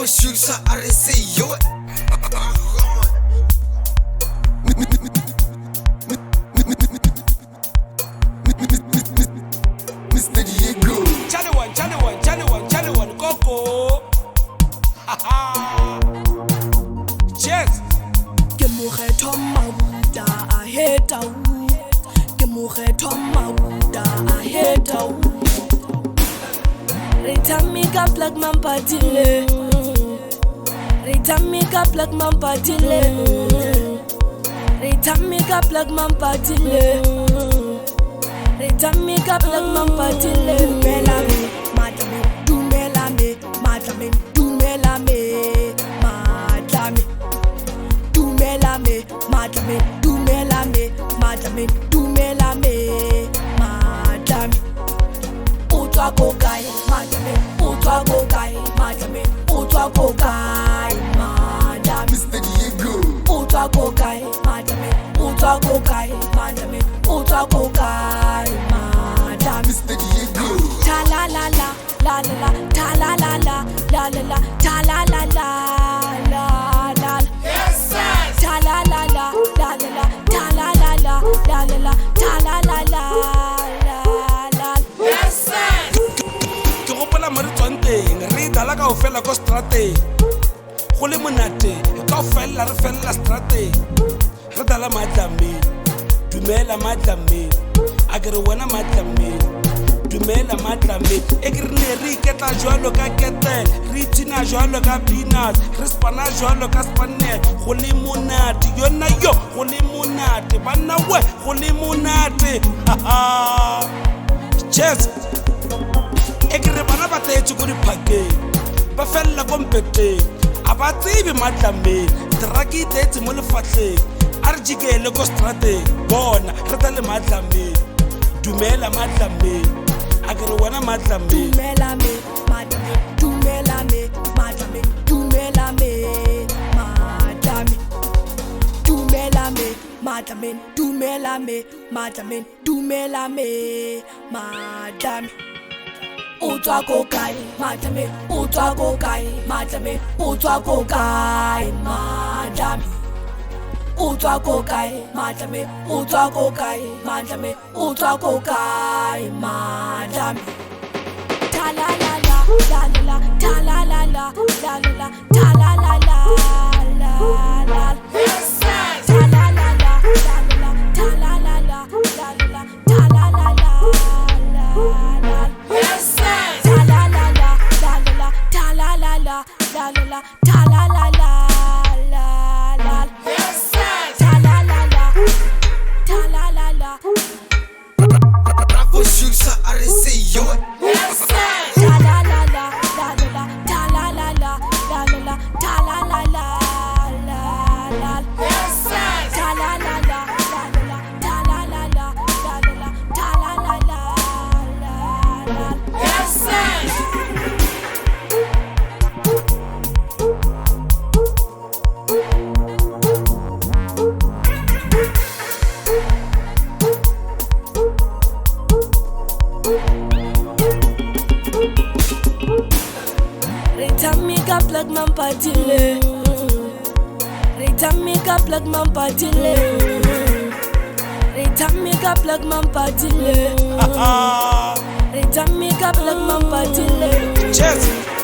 Sugar, I didn't say yo. Mr. Diego. Channel one, Coco. Cheers. Ke mokgetho mabuda a heta u. Ke mokgetho mabuda a heta u. Rita make up like mampatile. Rita make up like mampatile. Rita make up like mampatile. Rita make up like mampatile. Melame, madame, do melame, madame, do melame, madame. Do melame, madame, do melame, madame, do melame, madame. Utwa kokai, madame, utwa kokai, madame, utwa kokai, madame. Mr. Diego. Utwa kokai, madame, utwa kokai, madame, utwa kokai, madame. Mr. Diego. Ta la la la, la la la, ta la la la, la la la, ta la la la, la la. Yes, sir. Ta la la la, la la la, ta la la la, la la la, ta la la la, la la. Yes, sir. Ke gopola mo re tswang teng re dala ka go fela ko strateng go le monate ka go fella re fella strateng re dala matlameng dumela matlameng a ke re wena matlameng dumela matlameng e ke re ne re iketla jwalo ka ketele re ithina jwalo ka peanuts re spana jwalo ka spannet go le monate yona yo go le monate banna we go le monate cheers e ke re bana ba tetse ko diphakeng ba fella ko mpeteng a ba tsebe matlameng traki tetse mo lefatlheng a re jikele ko strateng bona re tla le matlameng dumela matlameng a ke re wena matlameng Dumelame, madame, dumelame, madame, dumelame, madame. Dumelame, madame, dumelame, madame, dumelame, madame. Utwa kokai, madame, utwa kokai, madame, utwa kokai, madame. Utwa kokai, madame, utwa kokai, madame, utwa kokai, madame. Ta la la la, la la la, ta la la la, la la la, ta la la la, la la. Yes, sir. Ta la la la, la la la, ta la la la, la la la, ta la la la, la la. Yes, sir. Ta la la la, la la la, ta la la la, la la la, ta la la la, la la. Yes, sir. Ta la la la, ta la la la. Bravo Sugar, I didn't say yo. Yes, sir. Ta la la la, la la la, ta la la la, la la la, ta la la la, la la. Yes, sir. Ta la la la, la la la, ta la la la, la la la, ta la la la, la la. Yes, sir. Rita make up like mampatile. Rita make up like mampatile. Rita make up like mampatile. Rita make up like mampatile. Cheers.